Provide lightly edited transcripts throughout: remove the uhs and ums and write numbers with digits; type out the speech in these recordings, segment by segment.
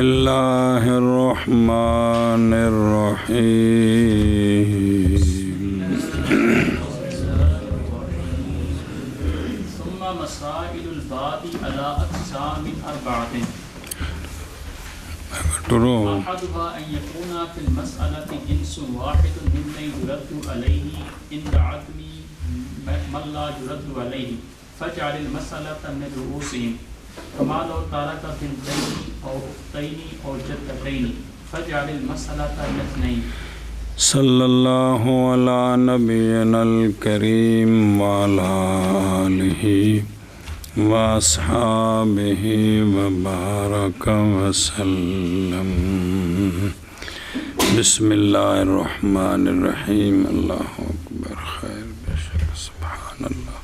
اللہ الرحمن الرحیم ثم مسائل الباب على اقسام اربعة احدها ان يكون في المسألة جنس واحد ممن يرد عليه عند عدم من لا يرد عليه فاجعل المسألة من رؤوسهم كما لو ترك بنتين او اختين او جدتين فاجعل المسألة من اثنين. صلی اللہ علی نبینا الکریم وعلی آلہ واصحابہ وبارک وسلم. بسم اللہ الرحمن الرحیم. اللہ اکبر. خیر بے شک. سبحان اللہ.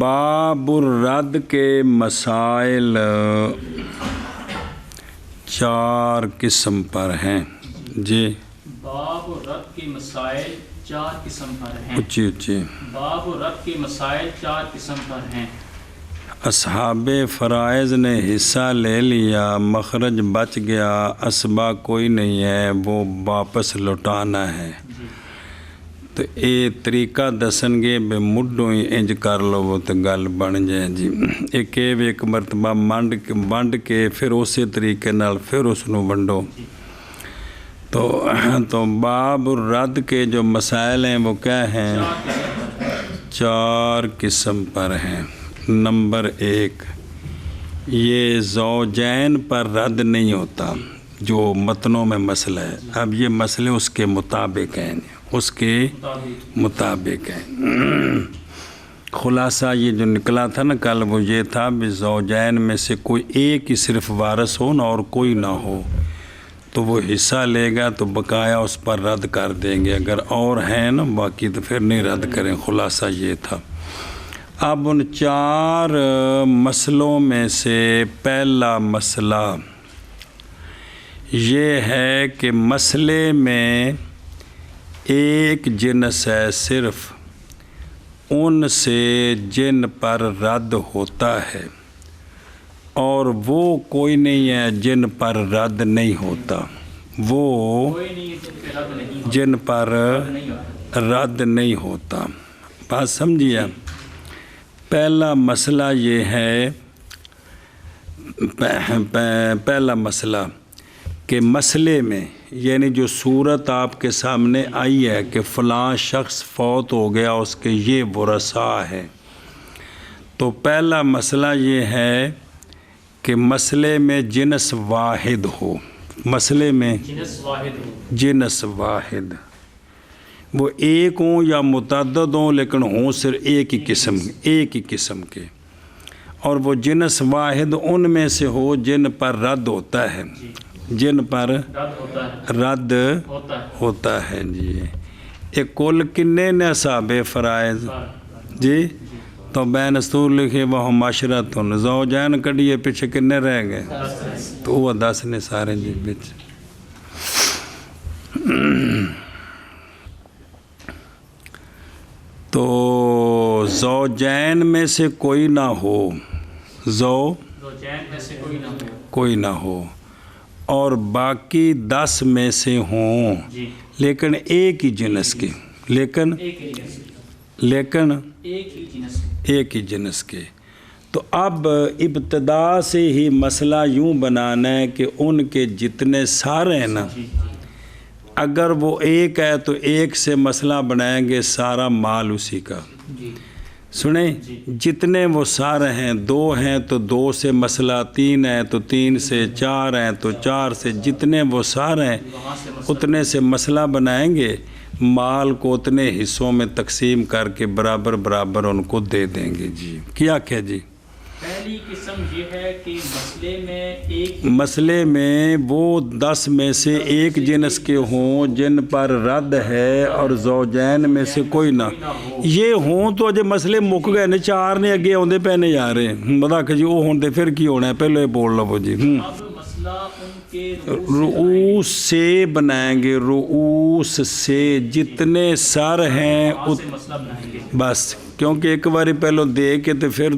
باب الرد کے مسائل 4 قسم پر ہیں. جی باب رد کے مسائل 4 قسم پر ہیں. اچھی اچھی. باب رد کے مسائل 4 قسم پر ہیں. اصحاب فرائض نے حصہ لے لیا، مخرج بچ گیا، اسبا کوئی نہیں ہے، وہ واپس لوٹانا ہے. تو یہ طریقہ دسن گے بے مڈوں ہی انج کر لو تو گل بن جائے. جی ایک مرتبہ ونڈ کے پھر اسی طریقے نال پھر اس نو ونڈو. تو باب الرد کے جو مسائل ہیں وہ کیا ہیں؟ 4 قسم پر ہیں. نمبر 1، یہ زوجین پر رد نہیں ہوتا جو متنوں میں مسئلہ ہے. اب یہ مسئلے اس کے مطابق ہیں، اس کے مطابق ہیں. خلاصہ یہ جو نکلا تھا نا کل وہ یہ تھا بھی زوجین میں سے کوئی ایک ہی صرف وارث ہو نا اور کوئی نہ ہو تو وہ حصہ لے گا تو بقایا اس پر رد کر دیں گے. اگر اور ہیں نا باقی تو پھر نہیں رد کریں. خلاصہ یہ تھا. اب ان 4 مسئلوں میں سے پہلا مسئلہ یہ ہے کہ مسئلے میں ایک جنس ہے، صرف ان سے جن پر رد ہوتا ہے، اور وہ کوئی نہیں ہے جن پر رد نہیں ہوتا. وہ جن پر رد نہیں ہوتا. بات سمجھیے. پہلا مسئلہ یہ ہے، پہلا مسئلہ کہ مسئلے میں یعنی جو صورت آپ کے سامنے آئی ہے کہ فلاں شخص فوت ہو گیا، اس کے یہ ورثاء ہے. تو پہلا مسئلہ یہ ہے کہ مسئلے میں جنس واحد ہو. مسئلے میں جنس واحد، وہ ایک ہوں یا متعدد ہوں لیکن ہوں صرف ایک ہی قسم کے. اور وہ جنس واحد ان میں سے ہو جن پر رد ہوتا ہے، جن پر رد ہوتا ہے. جی ایک کل کنے نے اصحاب فرائض؟ جی تو بین استور لکھے وہ معاشرت زوجین کڈیے پیچھے کنے رہ گئے؟ تو وہ 10 نے سارے. جی بچ تو زوجین میں سے کوئی نہ ہو، زوجین میں سے کوئی نہ ہو، اور باقی 10 میں سے ہوں لیکن ایک ہی جنس کے، لیکن ایک ہی جنس کے. تو اب ابتدا سے ہی مسئلہ یوں بنانا ہے کہ ان کے جتنے سارے ہیں نا، اگر وہ ایک ہے تو ایک سے مسئلہ بنائیں گے سارا مال اسی کا. سنیں، جتنے وہ سارے ہیں، 2 ہیں تو 2 سے مسئلہ، 3 ہیں تو 3 سے، 4 ہیں تو 4 سے، جتنے وہ سارے ہیں اتنے سے مسئلہ بنائیں گے. مال کو اتنے حصوں میں تقسیم کر کے برابر برابر ان کو دے دیں گے. جی کیا کہ جی پہلی قسم یہ ہے کہ مسئلے میں وہ 10 میں سے ایک جنس کے ہوں جن پر رد ہے اور زوجین میں سے کوئی نہ. یہ ہوں تو اجے مسئلے مک گئے نے، 4 نے اگے آدھے پے نے جا رہے. بتا کہ جی وہ ہوتے پھر کی ہونا ہے، پہلے بول لو. جی رؤوس سے بنائیں گے، رؤوس سے جتنے سر ہیں بس ਕਿਉਂਕਿ ਇੱਕ ਵਾਰੀ ਪਹਿਲਾਂ ਦੇ ਕੇ ਤੇ ਫਿਰ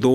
2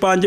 5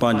5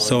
100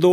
2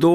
2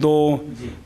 2,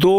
2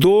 2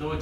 2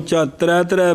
3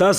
10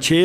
6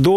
2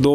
2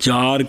4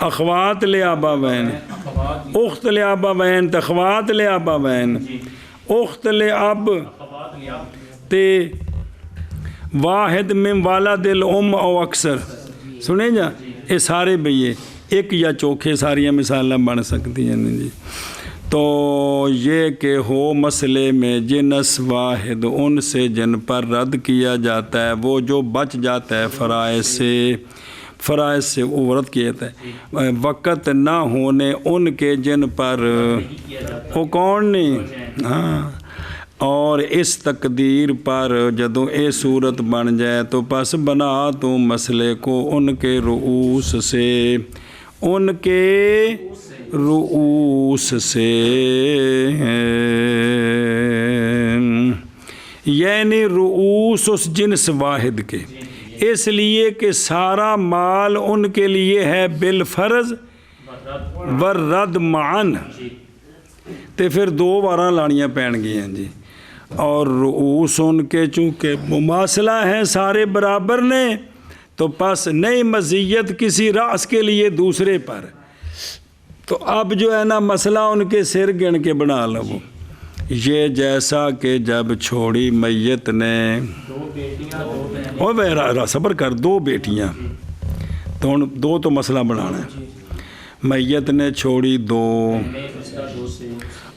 اخوات لابوین، اخوات اخت لابوین تے اخوات لابوین، جی اخت لاب اخوات لیا تے واحد من والد الام او اکثر، سنیں جا یہ سارے بھئی ایک یا چوکھے ساریاں مثالیں بن سکتی ہیں جی۔ تو یہ کہ ہو مسئلے میں جنس واحد ان سے جن پر رد کیا جاتا ہے، وہ جو بچ جاتا ہے فرائض سے وہ رد کیا جاتا ہے، وقت نہ ہونے ان کے جن پر وہ کون نہیں، ہاں، اور اس تقدیر پر جدوں اے صورت بن جائے تو پس بنا تو مسئلے کو ان کے رؤوس سے، ان کے رؤوس سے، یعنی رؤوس اس جنس واحد کے، اس لیے کہ سارا مال ان کے لیے ہے بالفرض والرد معاً، تے پھر دو واراں لانیاں پین گئیں جی، اور رؤوس ان کے چونکہ مماثلہ ہیں سارے برابر نے، تو پس نئی مزیت کسی راس کے لیے دوسرے پر، تو اب جو ہے نا مسئلہ ان کے سر گن کے بنا لو، یہ جیسا کہ جب چھوڑی میت نے، دو بیٹیاں دو بہنیں، او بے صبر کر، دو بیٹیاں تو دو تو مسئلہ بنانا ہے، میت نے چھوڑی دو، اس کا دو سے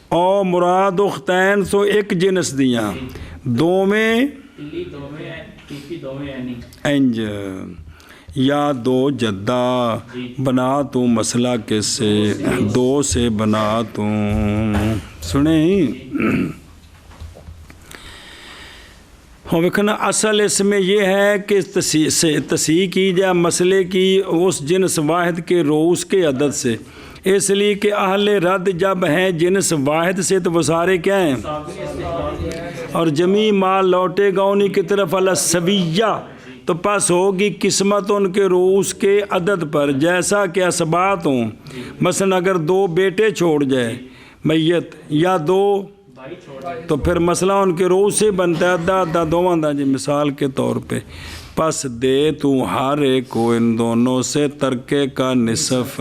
او مراد اختین سو ایک جنس دیاں، دو میں تلی دو میں تیپی دو میں یعنی انج، یا دو جدہ بنا تو مسئلہ کس سے، دو سے بنا تو، سنیں ہاں ویکھنا اصل اس میں یہ ہے کہ تصحیح کی جائے مسئلے کی اس جنس واحد کے رؤوس کے عدد سے، اس لیے کہ اہل رد جب ہیں جنس واحد سے تو وہ سارے کیا ہیں، اور جمیع مال لوٹے گا انہی کی طرف السویہ، تو پس ہوگی قسمت ان کے رؤوس کے عدد پر، جیسا کہ اسبات ہوں، مثلا اگر دو بیٹے چھوڑ جائے میت یا دو، بھائی چھوڑ تو پھر مسئلہ ان کے رؤوس سے بنتا ہے آدھا آدھا دونوں دا جی، مثال کے طور پہ پس دے تو ہر ایک کو ان دونوں سے ترکے کا نصف،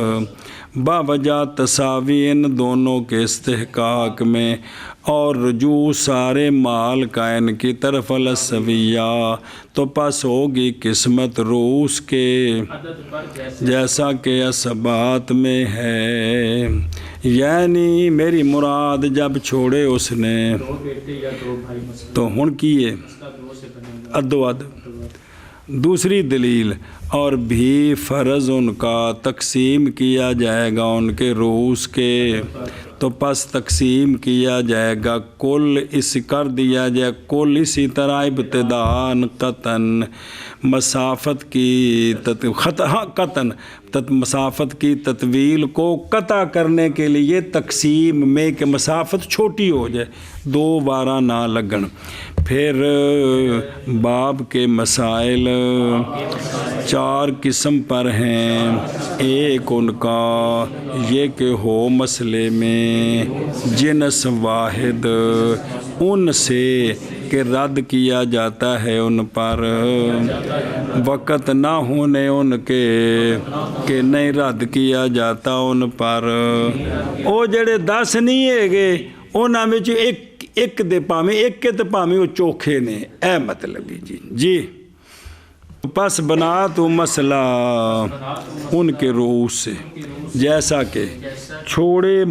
باوجہ تساوی ان دونوں کے استحقاق میں، اور رجوع سارے مال کا ان کی طرف السویہ، تو پس ہوگی قسمت رؤوس کے عدد پر جیسا کہ اسبات میں ہے، یعنی میری مراد جب چھوڑے اس نے دو بیٹے یا دو بھائی مسئلہ تو ہن کیے مسئلہ دو سے بنے گا، ادو اد۔ دوسری دلیل، اور بھی فرض ان کا تقسیم کیا جائے گا ان کے رؤوس کے، تو پس تقسیم کیا جائے گا کل اس کر دیا جائے کل اسی طرح ابتداءً قطن مسافت کی قطن مسافت کی تطویل کو قطع کرنے کے لیے تقسیم میں کہ مسافت چھوٹی ہو جائے، دو وارہ نہ لگن۔ پھر باب کے مسائل چار قسم پر ہیں، ایک ان کا یہ کہ ہو مسئلے میں جنس واحد ان سے کہ رد کیا جاتا ہے ان پر، وقت نہ ہونے ان کے کہ نہیں رد کیا جاتا ان پر، او جڑے 10 نہیں ہے گے انہاں وچ ایک دے پاویں ایک کے تے پاویں وہ چوکھے نے، اے مطلب جی پس بنا تو مسئلہ ان کے رؤوس سے، جیسا کہ چھوڑے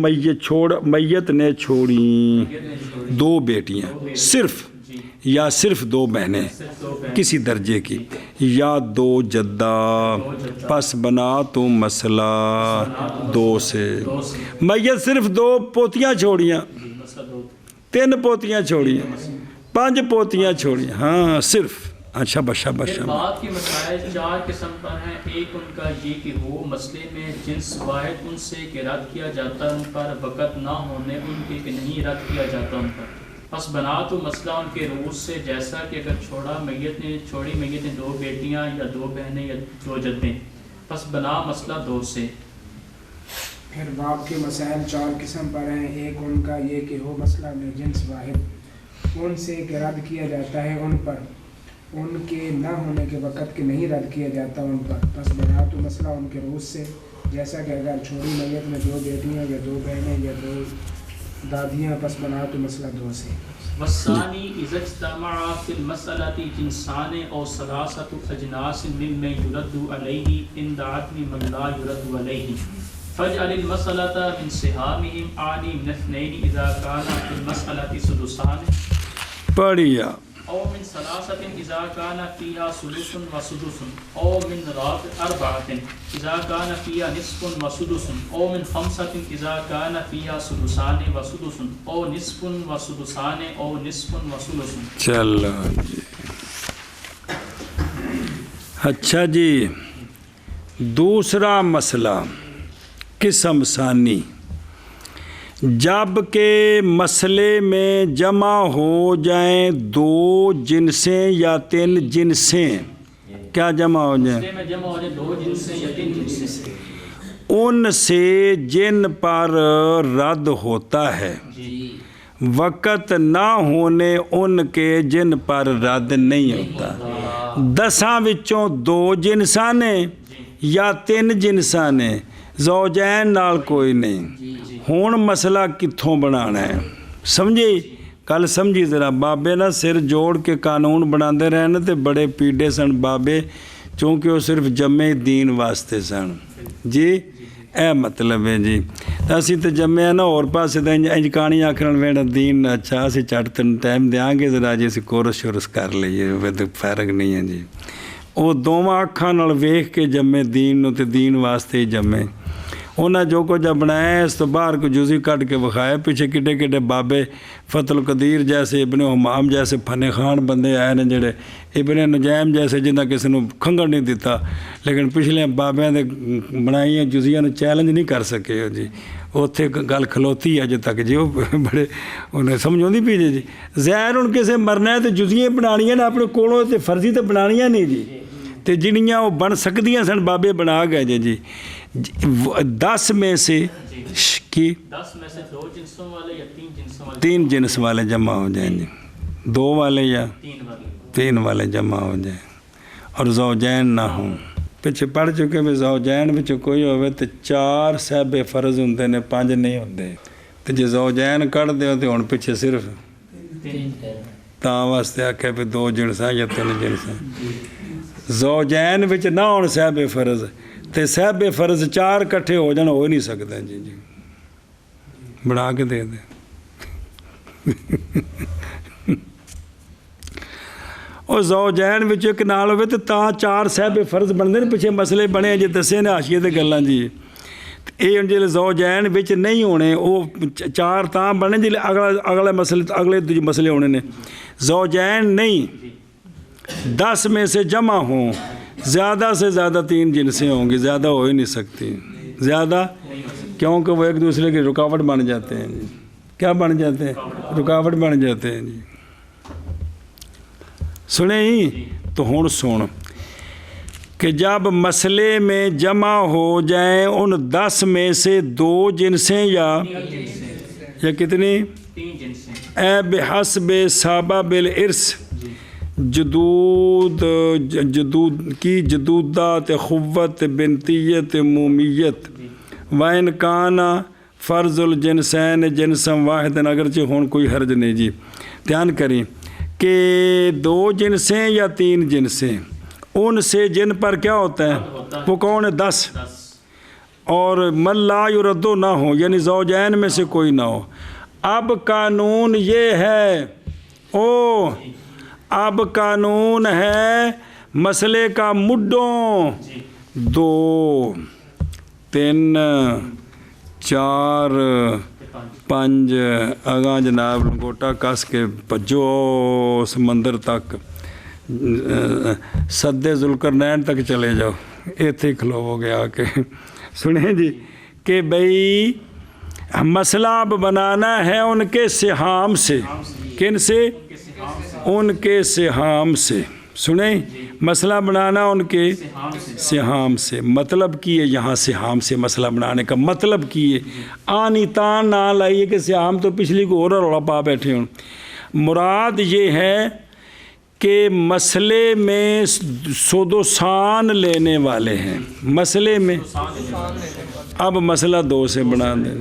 میت نے چھوڑی دو بیٹیاں صرف یا صرف دو بہنیں کسی درجے کی، یا دو جدہ، پس بنا تو مسئلہ دو سے، میت صرف دو پوتیاں چھوڑیاں، 3 پوتیاں چھوڑیاں، 5 پوتیاں چھوڑیاں، ہاں صرف اچھا بشا بعد کے مسائل 4 قسم پر ہیں، ایک ان کا یہ کہ وہ مسئلے میں جنس واحد ان سے کہ رد کیا جاتا ان پر، وقت نہ ہونے ان کے کہ نہیں رد کیا جاتا ان پر، پس بنا تو مسئلہ ان کے رؤوس سے، جیسا کہ اگر چھوڑی میت نے 2 بیٹیاں یا 2 بہنیں یا 2 جدیں، پس بنا مسئلہ 2 سے۔ پھر باب کے مسائل 4 قسم پر ہیں، ایک ان کا یہ کہ ہو مسئلہ میں جنس واحد ان سے کہ رد کیا جاتا ہے ان پر، ان کے نہ ہونے کے وقت کے نہیں رد کیا جاتا ان پر، پس بنا تو مسئلہ ان کے روز سے، جیسا کہ اگر چھوڑی میت میں 2 بیٹیاں یا 2 بہنیں یا 2 دادیاں، پس بنا تو مسئلہ 2 سے۔ والثانی اذا اجتمع فی المسألة جنسان او ثلاثة اجناس ممن يرد علیہ عند عدم من لا يرد علیہ فاجعل المسألة من سهامهم عانی من 2 اذا كان في المسألة سدسان پڑھیا او من 3 اذا كان فيها ثلث وسدس او من 4 اذا كان فيها نصف وسدس او من 5 اذا كان فيها سدسان وسدس او نصف وسدسان او نصف وسدس۔ چلو جی، اچھا جی، دوسرا مسئلہ قسم ثانی، جب کہ مسئلے میں جمع ہو جائیں 2 جنسیں یا 3 جنسیں، کیا جمع ہو جائیں؟ مسئلے میں جمع ہو جائیں 2 جنسیں یا 3 جنسیں، ان سے جن پر رد ہوتا ہے، وقت نہ ہونے ان کے جن پر رد نہیں ہوتا۔ 10 وچوں 2 جنساں نے یا 3 جنساں نے، زوجین نال کوئی نہیں۔ ہون مسئلہ کتھوں بنانا ہے، سمجھی گل؟ سمجھی ذرا، بابے نا سر جوڑ کے قانون بناندے رہنے تے بڑے پیڑے سن بابے، چونکہ وہ صرف جمع دین واسطے سن جی، اے مطلب ہے جی۔ اسی تو جمع نا اور پاسے تو انج کہانی آکھن ویڑا دین، اچھا اسی چٹ تن ٹائم دیاں گے ذرا جی، اسی کورس شورس کر لئیے، وہ فرق نہیں ہے جی۔ وہ دوواں اکھاں نال ویکھ کے جمع دین نو تے دین واسطے ہی جمع، انہیں جو کچھ بنایا اس تو باہر کو جزی کٹ کے بخایا۔ پیچھے کڈے کڈے بابے فتح القدیر جیسے، ابن حمام جیسے پھنے خان بندے آئے نے جڑے، ابن نجیم جیسے جنہ کسی نے کھنگڑ نہیں دیتا، لیکن پچھلے بابیاں دے بنائی جزیاں نو چیلنج نہیں کر سکے ہو جی، اتنے گل کھلوتی ہے اجے تک جی، وہ بڑے انہیں سمجھو نہیں پی جی۔ زہر ان کسے مرنا ہے تو جزیاں بنانیاں نے اپنے کولوں، تے فرضی تو بنانیاں نہیں جی، تے جنیاں وہ بن سکدیاں سن بابے بنا گئے جی۔ 10 میں سے کی 10 میں سے 2 جنسوں والے یا 3 جنسوں والے، 3 جنس والے جمع ہو جائیں جی، 2 والے یا 3 والے، 3 والے جمع ہو جائیں، اور زوجین نہ ہوں۔ پیچھے پڑھ چکے بھی زوجین بچ کوئی ہوئے تو 4 صاحب فرض ہوندے نے، 5 نہیں ہوندے، تو جی زوجین کڑھ دے تو ہن پیچھے صرف 3 تاں واسطے آکھے بھی 2 جنساں یا 3 جنساں۔ زوجین بچ نہ ہون صاحب فرض، تے صاحب فرض 4 کٹھے ہو جان، ہو نہیں سکتا جی، جی بنا کے دے دیں۔ اور زوجین وچ ایک نال ہوئے تو تاں 4 صاحب فرض بنتے ہیں، پیچھے مسئلے بنے جی دسے نے حاشیے تے گلاں جی، یہ جی زوجین وچ نہیں ہونے، وہ 4 تاں بنے جی اگلے مسئلے ہونے نے۔ زوجین نہیں، 10 میں سے جمع ہوں، زیادہ سے زیادہ 3 جنسیں ہوں گی، زیادہ ہو ہی نہیں سکتی زیادہ، کیونکہ وہ ایک دوسرے کی رکاوٹ بن جاتے ہیں جی۔ کیا بن جاتے ہیں؟ رکاوٹ بن جاتے ہیں جی۔ سنیں ہی تو ہون سن کہ جب مسئلے میں جمع ہو جائیں ان 10 میں سے 2 جنسیں یا کتنی، 3 جنسیں، اے بحسب سبب الارث، جدود کی جدودات قوت بنتیت مومیت، وَإِنْ كَانَ فرض الجنسین جنساً واحد، اگرچہ ہون کوئی حرج نہیں جی۔ دھیان کریں کہ 2 جنسیں یا 3 جنسیں، ان سے جن پر کیا ہوتا ہے، وہ کون ہے؟ 10، اور من لا یردو نہ ہو، یعنی زوجین میں سے کوئی نہ ہو۔ اب قانون یہ ہے، اب قانون ہے مسئلے کا مڈوں 2 3 4 5 اگاں جناب لنگوٹا کس کے بھجو سمندر تک، سدے ذوالقرنین تک چلے جاؤ، ایتھے کھلو گے آ کے۔ سنیں جی کہ بھئی مسئلہ اب بنانا ہے ان کے سہام سے، کن سے؟ ان کے سہام سے۔ سنیں، مسئلہ بنانا ان کے سہام سے، مطلب کی ہے یہاں سہام سے مسئلہ بنانے کا مطلب کی ہے، آنی تان نہ لائیے کہ سہام تو پچھلی کو اور روڑا پا بیٹھے ہوں۔ مراد یہ ہے کہ مسئلے میں سودوسان لینے والے ہیں، مسئلے میں اب مسئلہ دو سے بنا دیں،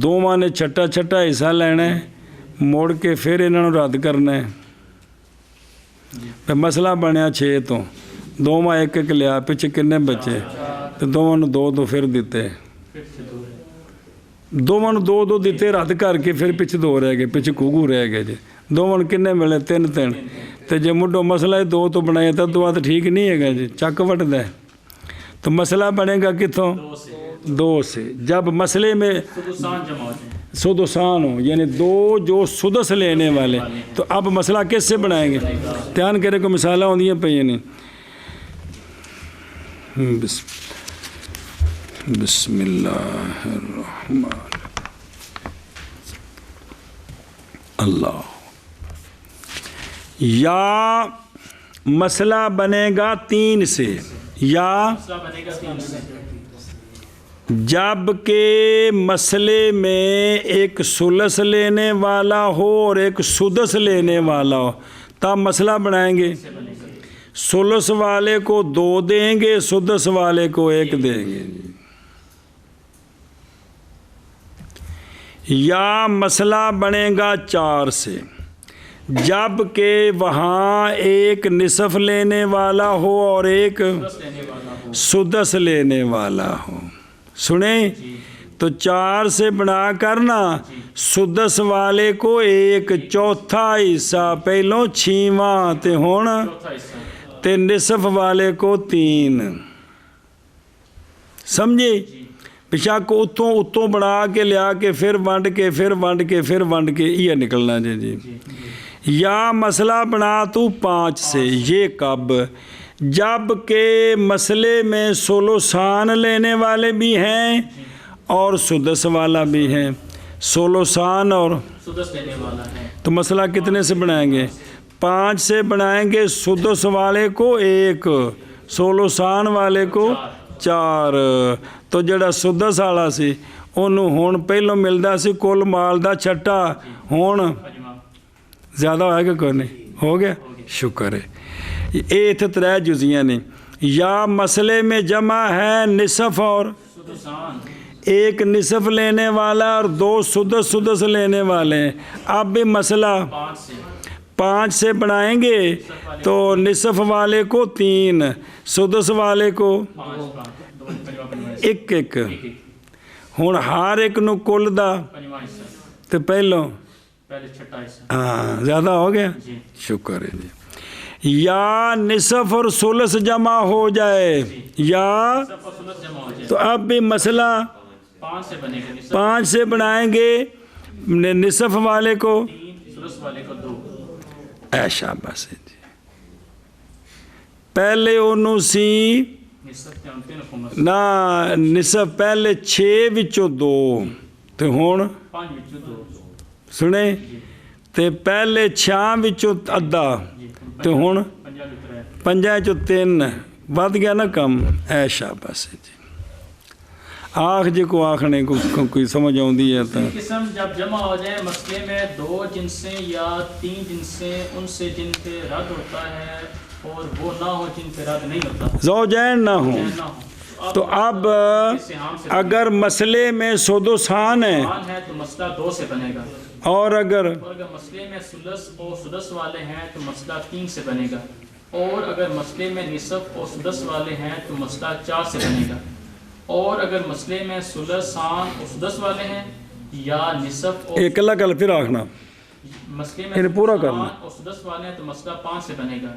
دوواں نے چھٹا چھٹا حصہ لینا ہے، مڑ کے پھر انہوں نے رد کرنا ہے۔ مسئلہ بنیا 6 تو دوواں ایک ایک لیا، پچھے کنے بچے تو دوواں نے 2 پھر دیتے، دوواں نے 2 دیتے، رد کر کے پھر پچھے 2 رہ گئے، پچھے کوگو رہ گئے جی، دوواں نے کنے ملے 3 تو جے مڈو مسئلہ 2 تو بنایا تھا تو ٹھیک نہیں ہے گا جی، چک وٹ دے تو مسئلہ بنے گا کتوں 2 سے۔ جب مسئلے میں سدسان ہو یعنی 2 جو سدس لینے والے، تو اب مسئلہ کس سے بنائیں گے؟ دھیان کرے کو مثالیں ہوندی ہیں پہ نہیں۔ بسم اللہ الرحمن اللہ۔ یا مسئلہ بنے گا 3 سے، یا جب کہ مسئلے میں ایک ثلث لینے والا ہو اور ایک سدس لینے والا ہو تب مسئلہ بنائیں گے، ثلث والے کو 2 دیں گے، سدس والے کو 1 دیں گے۔ یا مسئلہ بنے گا 4 سے، جب کہ وہاں ایک نصف لینے والا ہو اور ایک سدس لینے والا ہو۔ سنیں تو 4 سے بنا کرنا، سدس والے کو 1 چوتھا حصہ پہلوں 6واں تے ہونا تے نصف والے کو 3، سمجھے؟ پچھا کو اتوں بنا کے لیا کے پھر ونڈ کے پھر ونڈ کے پھر ونڈ کے یہ نکلنا جی۔ یا مسئلہ بنا تو 5 سے، یہ کب؟ جب کہ مسئلے میں ثلثان لینے والے بھی ہیں اور سدس والا بھی ہیں، ثلثان اور سدس لینے والا ہے، تو مسئلہ کتنے سے بنائیں گے؟ 5 سے بنائیں گے، سدس والے کو 1، ثلثان والے کو 4۔ تو جڑا سدس والا سی انہوں ہون پہلوں ملدا سی کل مال دا چھٹا، ہون زیادہ ہوئے گا کوئی نہیں، ہو گیا؟ شکر ہے۔ یہ تھے 3 جزیاں نے۔ یا مسئلے میں جمع ہے نصف اور ایک نصف لینے والا اور 2 سدس لینے والے ہیں۔ اب بھی مسئلہ 5 سے بنائیں گے تو نصف والے کو 3، سدس والے کو 1 ہوں ہر ایک نو کل دا تو پہلوں ہاں زیادہ ہو گیا، شکر ہے جی۔ یا نصف اور ثلث جمع ہو جائے، یا تو اب بھی مسئلہ 5 سے بنائیں گے، نصف والے کو ایشا بس جی، پہلے انہوں سی نا نصف پہلے 6 وچوں 2 تے ہون سنے تے پہلے 6 وچوں ادھا تے ہون 5 وچوں 3 ود گیا نا کم، ایشا بس جی۔ آخ جی کو آخنے کو کوئی سمجھ آؤندی ہے تو قسم جب جمع ہو جائے مسئلے میں 2 جنسیں یا 3 جنسیں ان سے جن پہ رد ہوتا ہے اور وہ نہ ہو جن پہ رد نہیں ہوتا، زوجین نہ ہوں، تو اب اگر مسئلے میں سدسان ہے تو مسئلہ 2 سے بنے گا، اور اگر مسئلے میں ثلث اور سدس والے ہیں تو مسئلہ 3 سے بنے گا، اور اگر مسئلے میں نصف اور سدس والے ہیں تو مسئلہ 4 سے بنے گا، اور اگر مسئلے میں ثلثان اور سدس والے ہیں یا نصف اور ایک اللہ کل پھر آخنا مسئلے میں انہیں پورا کرنا اور سدس والے ہیں تو مسئلہ 5 سے بنے گا،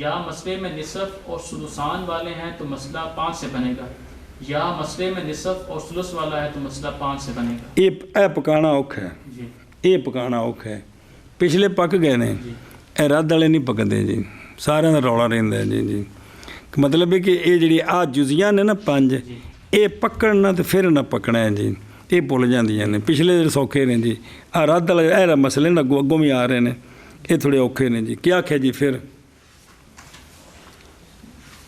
یا مسئلے میں نصف اور سدسان والے ہیں تو مسئلہ 5 سے بنے گا، یا مسئلے میں نصف اور ثلث والا ہے تو مسئلہ 5 سے بنے گا۔ یہ پکانا اوکھا ہے، یہ پکانا اوکھا ہے، پچھلے پک گئے نے، اے رد والے نہیں پکتے جی، سارے دا رولا رہندا ہے جی جی، مطلب ہے کہ یہ جڑی آ جزیاں نے نا 5 یہ پکڑنا تو پھر نہ پکنا ہے جی، یہ بھول جاندیاں نے، پچھلے سوکھے نے جی، آ رد والے اے مسئلے نا اگوں بھی آ رہے ہیں، یہ تھوڑے اوکھے نے جی۔ کیا آکھیا جی پھر؟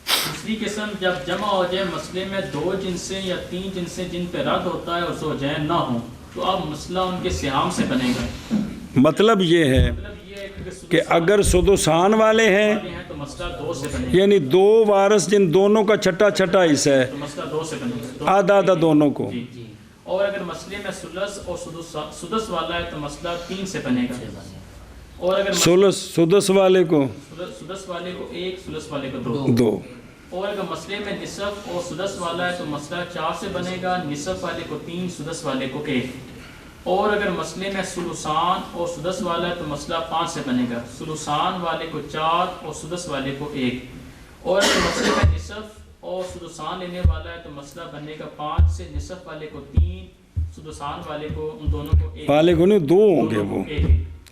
دوسری قسم جب جمع ہو جائے مسئلے میں 2 جنسیں یا 3 جنسیں جن پہ رد ہوتا ہے اور زوجین نہ ہوں تو اب مسئلہ ان کے سہام سے بنے گا۔ مطلب یہ ہے کہ اگر سدسان والے ہیں تو مسئلہ 2 سے بنے یعنی 2 وارث جن دونوں کا چھٹا چھٹا حصہ ہے تو مسئلہ 2 سے بنے گا، آدھا آدھا دونوں کو. جی. اور اگر مسئلے میں ثلث اور سدس والا ہے تو مسئلہ 3 سے بنے گا. اور اگر سدس والے کو سدس والے کو 1، ثلث والے کو 2. اور اگر مسئلے میں نصف اور سدس والا ہے تو مسئلہ 4 سے بنے گا، نصف والے کو 3، سدس والے کو 1. اور اگر مسئلے میں ثلثان اور سدس والا ہے تو مسئلہ 5 سے بنے گا، ثلثان والے کو 4 اور سدس والے کو 1. اور اگر مسئلے میں نصف اور سدسان لینے والا ہے تو مسئلہ بنے گا 5 سے، نصف والے کو 3، سدسان والے کو ان دونوں کو 1. والے کو نہیں 2 ہوں گے وہ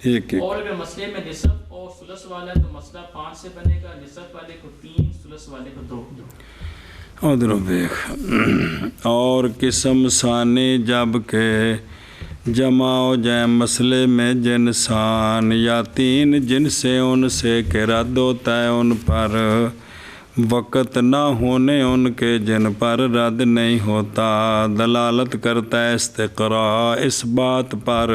1. اور اگر مسئلے میں نصف اور ثلث والا ہے تو مسئلہ 5 سے بنے گا، نصف والے کو 3، ثلث والے کو 2. ادھر دیکھ. اور قسم ثانی جب کہ جمع ہو جائیں مسئلے میں جنسان یا 3 جن سے ان سے کہ رد ہوتا ہے ان پر، وقت نہ ہونے ان کے جن پر رد نہیں ہوتا. دلالت کرتا ہے استقراء اس بات پر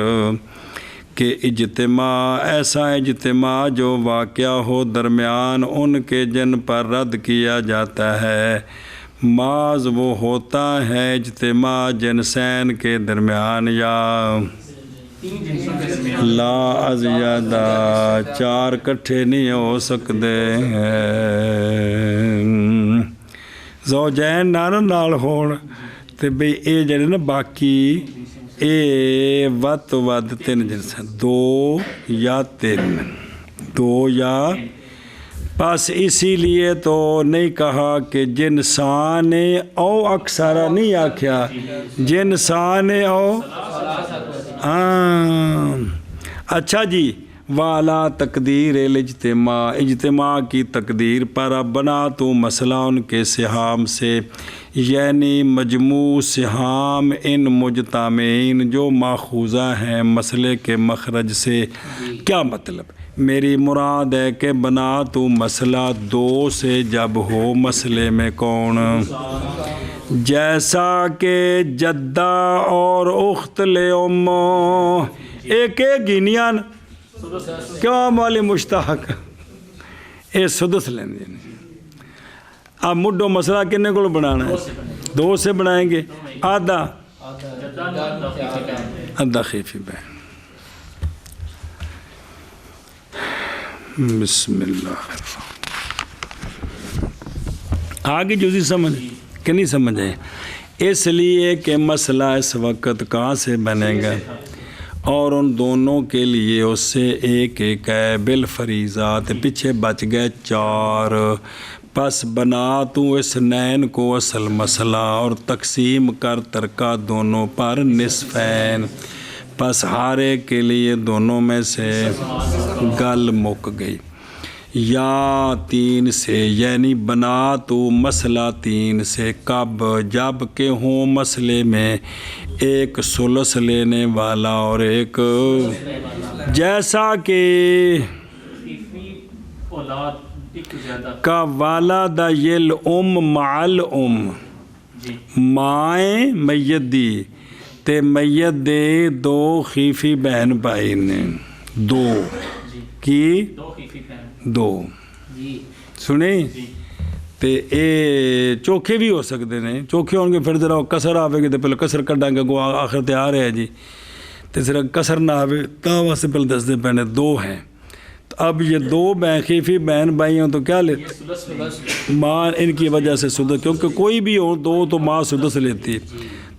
کہ اجتماع ایسا اجتماع جو واقعہ ہو درمیان ان کے جن پر رد کیا جاتا ہے، معاذ وہ ہوتا ہے اجتماع جنسین کے درمیان یا لا ازیادہ 4 کٹھے نہیں ہو سکتے ہیں. زوجین نال ہون تے بھئی اے جڑے نا باقی اے ود تو ود 3 جنس 2 یا 3 2 یا بس اسی لیے تو نہیں کہا کہ جنسان او اکثر نہیں آکھیا جنسان او اچھا جی. والا تقدیر الاجتماع اجتماع کی تقدیر پر اب بنا تو مسئلہ ان کے سہام سے، یعنی مجموع سہام ان مجتمعین جو ماخوذہ ہیں مسئلے کے مخرج سے. کیا مطلب؟ میری مراد ہے کہ بنا تو مسئلہ 2 سے جب ہو مسئلے میں کون، جیسا کہ جدہ اور اخت لام ایک گینیان کیوں مولی مشتاق اے سدس لیں دیں. اب مڈو مسئلہ کنے کو بنانا ہے 2 سے بنائیں گے، آدھا خیفی بہن. بسم اللہ آگے جزی سمجھ کہ نہیں سمجھ آئے. اس لیے کہ مسئلہ اس وقت کہاں سے بنے گا اور ان دونوں کے لیے اس سے ایک ہے بالفریضات، پیچھے بچ گئے 4. پس بنا تو اس نین کو اصل مسئلہ اور تقسیم کر ترکہ دونوں پر نصفین، پس ہر ایک کے لیے دونوں میں سے گل مک گئی. یا 3 سے یعنی بنا تو مسئلہ 3 سے کب جب کہ ہوں مسئلے میں ایک ثلث لینے والا اور ایک، جیسا کہ کا والد یل معل مائیں میت دی تے میت دے 2 خیفی بہن بھائی نے 2 کی 2 سنیں تے اے چوکھے بھی ہو سکتے ہیں. چوکھے ہوں گے پھر ذرا کسر آوے گی تو پہلے کسر کٹاں گے کو آخر تیار ہے جی تے ذرا کسر نہ آوے تا واسطے پہلے دستے پہنے 2 ہیں. تو اب یہ 2 خیفی بہن بھائی ہوں تو کیا لیتے ماں ان کی وجہ سے سدس، کیونکہ کوئی بھی ہو 2 تو ماں سدس لیتی.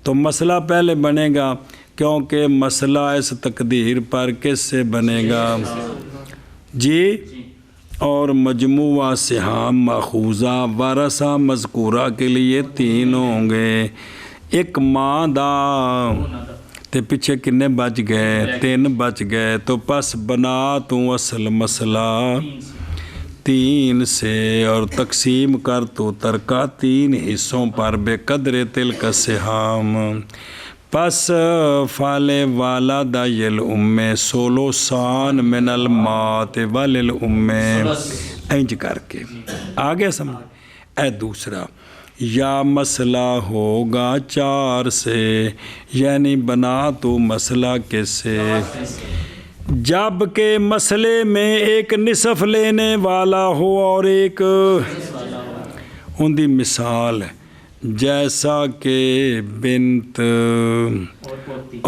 تو مسئلہ پہلے بنے گا کیونکہ مسئلہ اس تقدیر پر کس سے بنے گا جی. اور مجموعہ سہام ماخوذہ ورثہ مذکورہ کے لیے 3 ہوں گے. ایک ماں دا تے پیچھے کنے بچ گئے 3 بچ گئے. تو پس بنا تو اصل مسئلہ 3 سے اور تقسیم کر تو ترکہ 3 حصوں پر بے قدر تلک سہام. پس فال والد یل ثلثان من المات ولل انج کر کے آگے سمجھ. اے دوسرا یا مسئلہ ہوگا 4 سے یعنی بنا تو مسئلہ کس سے جب کہ مسئلے میں ایک نصف لینے والا ہو اور ایک ان دی مثال ہے جیسا کہ بنت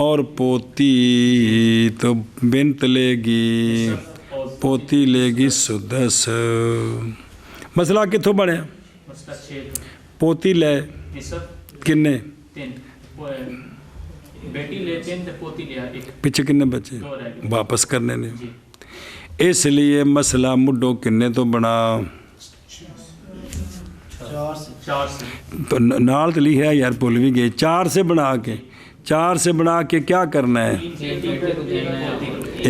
اور پوتی تو بنت لے گی پوتی لے گی سدس مسئلہ کتوں بنیا مسئلہ 6 پوتی لے نصف کنے 3 بیٹی لے 3 تے پوتی لیا 1 پیچھے کنے بچے 2 رہ گئے واپس کرنے نے جی اس لیے مسئلہ مڈو کنے تو بنا 4 سے تو نال تو لکھا ہے یار بھول بھی گئے 4 سے بنا کے 4 سے بنا کے کیا کرنا ہے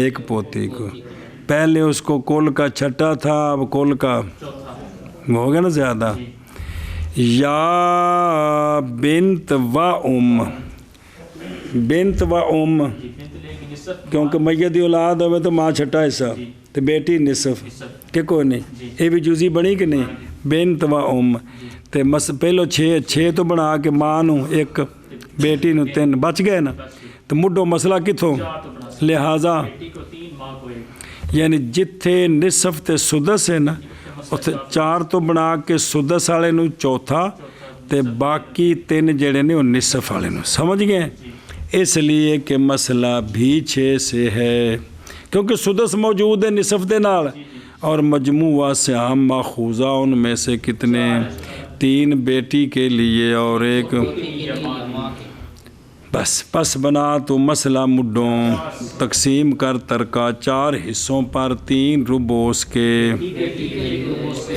ایک پوتی کو پہلے اس کو کل کا چھٹا تھا اب کل کا ہو گیا نا زیادہ یا بنت و ام بنت و ام کیونکہ میت دی اولاد ہوئے تو ماں چھٹا حصہ تو بیٹی نصف کہ کوئی نہیں یہ بھی جزی بنی کہ نہیں بنت و ام تے پہلو 6 تو بنا کے ماں نو 1 بیٹی نو 3 بچ گئے نا تو مڈو مسئلہ کتوں لہذا یعنی جتھے نصف تے سدس ہے نا اتھے 4 تو بنا کے سدس والے نو چوتھا تے باقی 3 جڑے نے وہ نصف والے نو سمجھ گئے اس لیے کہ مسئلہ بھی 6 سے ہے کیونکہ سدس موجود ہے نصف دے نال اور مجموعہ سہام ماخوذہ ان میں سے کتنے 3 بیٹی کے لیے اور 1 بس بنا تو مسئلہ مڈوں تقسیم کر ترکا 4 حصوں پر 3 ربوس کے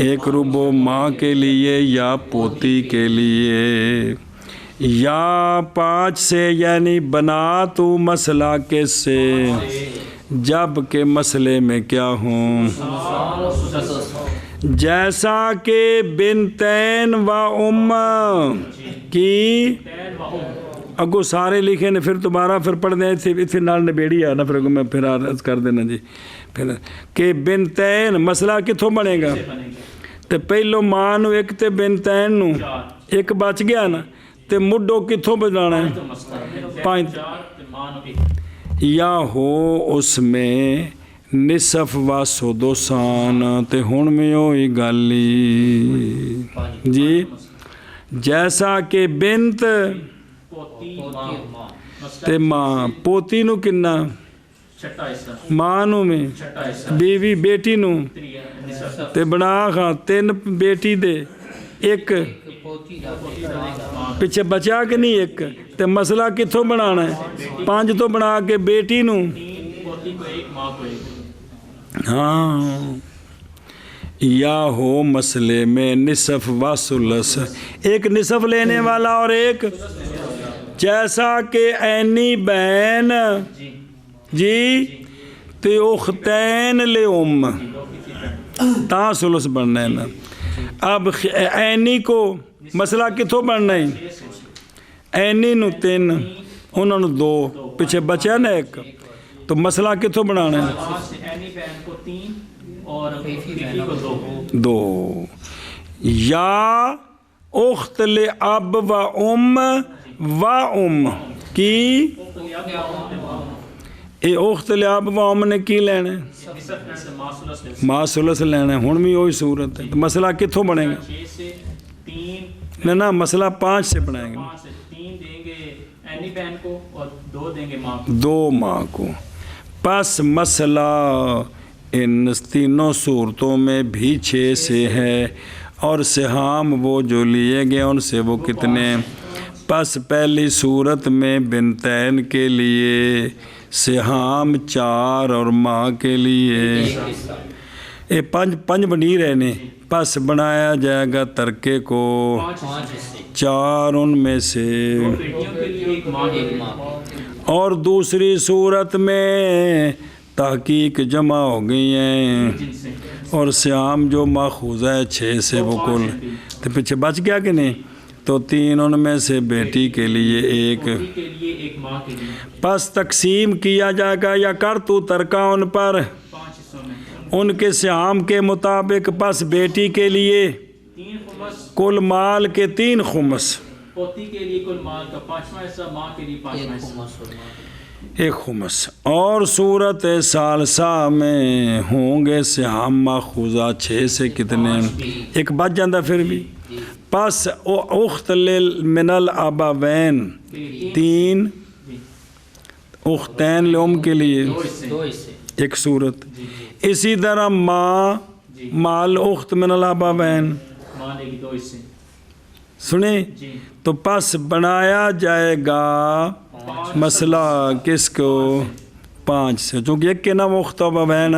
1 ربو ماں کے لیے یا پوتی کے لیے یا 5 سے یعنی بنا تو مسئلہ کس سے جب کہ مسئلے میں کیا ہوں جیسا کہ بنتین و ام کی اگو سارے لکھے نے پھر دوبارہ پھر پڑھ دیں اتنے نال نبیڑی آنا پھر میں پھر عرض کر دینا جی پھر کہ بنتین مسئلہ کتوں بنے گا تو پہلو ماں نو 1 تے بنتین نو 1 بچ گیا نا تے مڈو کتوں بجانا ہے 5 یا ہو اس میں نصف و سدسان تے ہن میں ہوئی گالی جی جیسا کہ بنت تے ماں پوتی نو کنا ماں نو میں بیوی بیٹی نو تے بنا خاں 3 بیٹی دے 1 پیچھے بچا کہ نہیں 1 تے مسئلہ کتوں بنانا ہے 5 تو بنا کے بیٹی نو ہاں یا ہو مسئلے میں نصف و ثلث 1 نصف لینے والا اور 1 جیسا کہ عینی بہن جی تے اختین لے ام تا ثلث بننا ہے نا اب عینی کو مسئلہ کتوں بننا ہے عینی نو 3 انہوں نے 2 پیچھے بچا نا 1 تو مسئلہ کتوں بنانا ہے 2 یا اخت لے اب و ام کی اے اخت لے اب و ام نے کی لینا ہے ماں ثلث لینا ہے ہن بھی وہی صورت ہے تو مسئلہ کتوں بنے گا نہ مسئلہ 5 سے بنائیں گے 2 ماں کو پس مسئلہ ان تینوں صورتوں میں بھی 6 سے ہے اور سہام وہ جو لیے گئے ان سے وہ کتنے پس پہلی صورت میں بنتین کے لیے سہام 4 اور ماں کے لیے یہ 5 بنی رہنے پس بنایا جائے گا ترکے کو 4 ان میں سے اور دوسری صورت میں تحقیق جمع ہو گئی ہیں اور سیام جو ماخوذہ ہے 6 سے وہ کل تو پیچھے بچ گیا کہ نہیں تو 3 ان میں سے بیٹی کے لیے 1 پس تقسیم کیا جائے گا یا کر تو ترکا ان پر ان کے سیام کے مطابق پس بیٹی کے لیے کل مال کے 3 خمس پوتی کے لیے کل مال کا 5واں حصہ ماں کے لیے 5واں حصہ ایک خمس، اور صورت ثالثہ میں ہوں گے سہام ماخوذہ 6 سے کتنے؟ ایک بچ جاندہ پھر بھی۔ پس اخت من الابوین 3، اختین لوم کے لیے ایک صورت، اسی طرح ماں مال اخت من الابوین سنیں تو پس بنایا جائے گا مسئلہ کس کو؟ 5 سے، چونکہ ایک کے نام اخت ابوین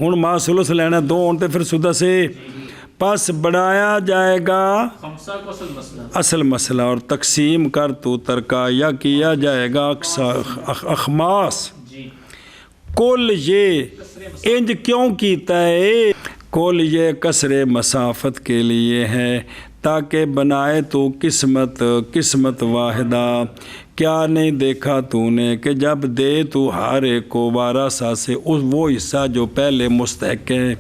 ہوں ماں ثلث لینا 2 ہوتے پھر سدس سے، پس بنایا جائے گا اصل مسئلہ اور تقسیم کر تو ترکا یا کیا جائے گا اخماس۔ کل یہ انج کیوں کیتا ہے؟ کل یہ کسر مسافت کے لیے ہے تاکہ بنائے تو قسمت واحدہ۔ کیا نہیں دیکھا تو نے کہ جب دے تو ہر ایک کو 12 سا سے وہ حصہ جو پہلے مستحق ہے،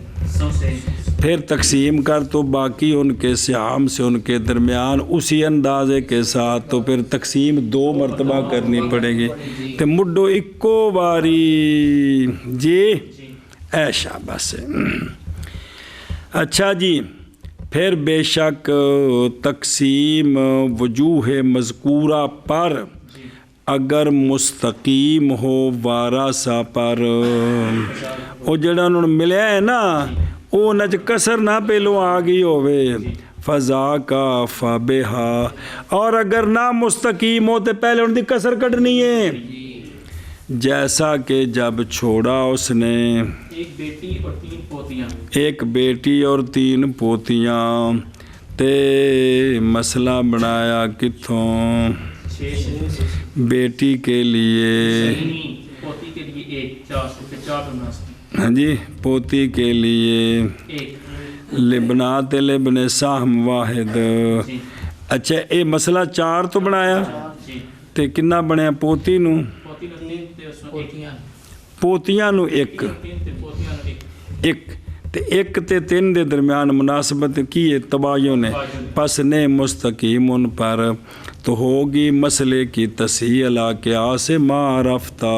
پھر تقسیم کر تو باقی ان کے سہام سے ان کے درمیان اسی اندازے کے ساتھ، تو پھر تقسیم 2 مرتبہ کرنی پڑے گی تو مڈو اکو باری جی ایشا بس۔ اچھا جی، پھر بے شک تقسیم وجوہ مذکورہ پر اگر مستقیم ہو وارثہ پر، وہ جڑا انہوں نے ملیا ہے نا وہ نج کسر نہ پہلو آ گئی ہوئے، فضا کا فبہا، اور اگر نہ مستقیم ہو تو پہلے ان کی کسر کٹنی ہے، جیسا کہ جب چھوڑا اس نے ایک بیٹی اور 3 پوتیاں، ایک بیٹی اور 3 پوتیاں، تے مسئلہ بنایا کتوں؟ 6 بیٹی کے لیے، پوتی کے لیے 1، 4 بناستی، ہاں جی، پوتی کے لیے 1 لبنات لبن سہم واحد۔ اچھا اے مسئلہ 4 تو بنایا تے کنا بنیا؟ پوتی نو پوتیاں نو 1 تے 1 تے 3 دے درمیان مناسبت کی ہے تباین ہے، پس نے مستقیم ان پر تو ہوگی مسئلے کی تصحیح علا کے آسے ما رفتہ،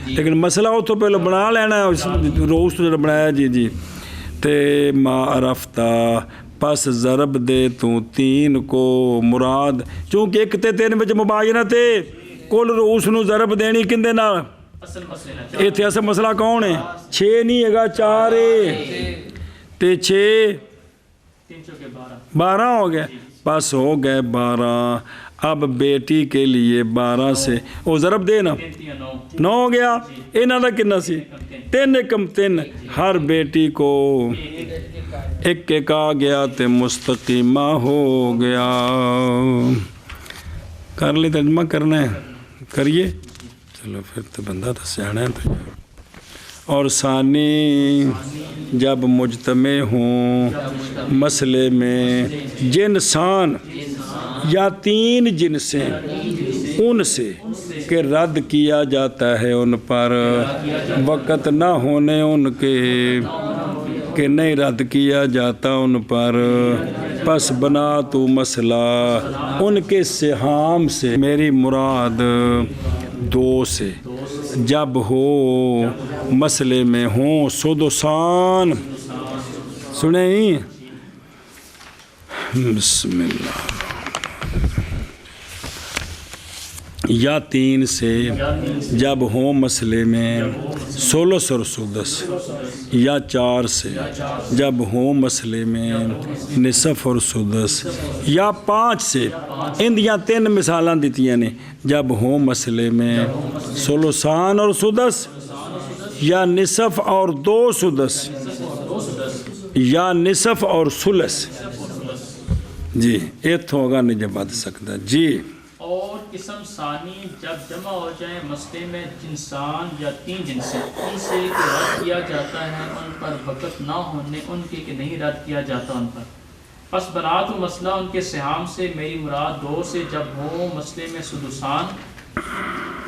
لیکن مسئلہ ہو تو پہلے بنا لینا ہے، روز تو بنایا جی تے ما رفتہ، پس ضرب دے تو 3 کو مراد، چونکہ 1 تے 3 وچ مباینہ تے کل روس نو ضرب دینی کندے نال؟ ایتھے اصل مسئلہ کون ہے؟ 6 نہیں ہے گا 4 ہے تے 6 12 ہو گئے، پس ہو گئے 12۔ اب بیٹی کے لیے 12 سے وہ ضرب دے نا 9 ہو گیا، انہاں دا کنا سی 3 کم 3، ہر بیٹی کو 1 آ گیا تے مستقیمہ ہو گیا۔ کر لی ترجمہ کرنا ہے کریے، چلو پھر تو بندہ تو سیانا ہے تو۔ اور ثانی جب مجتمع ہوں مسئلے میں جنسان یا 3 جنسیں ان سے کہ رد کیا جاتا ہے ان پر، وقت نہ ہونے ان کے کہ نہیں رد کیا جاتا ان پر، پس بنا تو مسئلہ ان کے سہام سے، میری مراد 2 سے، جب ہو مسئلے میں ہوں سدسان، سنیں بسم اللہ، یا 3 سے جب ہوں مسئلے میں ثلث اور سدس، یا 4 سے جب ہوں مسئلے میں نصف اور سدس، یا 5 سے، ان دیاں 3 مثالاں دیتیاں نے، جب ہوں مسئلے میں ثلثان اور سدس، یا نصف اور 2 سدس، یا نصف اور ثلث، جی ایتھوں ہوگا نہیں جب بات سکتا جی۔ اور قسم ثانی جب جمع ہو جائیں مسئلے میں جنسان یا 3 جنسیں، ان سے کہ رد کیا جاتا ہے ان پر وقت نہ ہونے ان کے کہ نہیں رد کیا جاتا ان پر، پس برات و مسئلہ ان کے سہام سے، میری مراد 2 سے جب ہو مسئلے میں سدسان،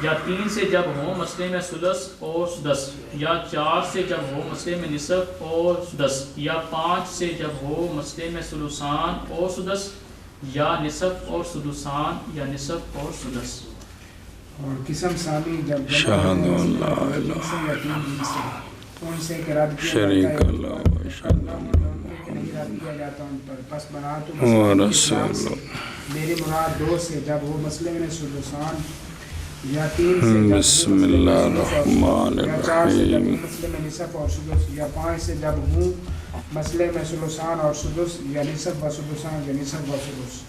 یا 3 سے جب ہو مسئلے میں سدس اور سدس، یا 4 سے جب ہو مسئلے میں نصف اور سدس، یا 5 سے جب ہو مسئلے میں ثلثان اور سدس، یا نصف اور سدسان، یا نصف اور سدس۔ اور قسم ثانی جب جمع شہادہ ہوتے ہیں اللہ دو الہ جنس یا تین جنس سے ان سے کہ رد کیا شریک جاتا ہے اللہ و اشہد اللہ ان کے نہیں رد کیا جاتا ان پر پس بنا تو و مسئلہ رسول سے میری مراد دو سے جب وہ مسئلے میں سلوسان یا تین سے جب بسم اللہ الرحمن یا چار سے جب الرحیم مسئلے میں نصف اور سدس یا پانچ سے جب ہوں مسئلے میں سلوسان اور سدس یا نصف و سدسان یا نصف و سدس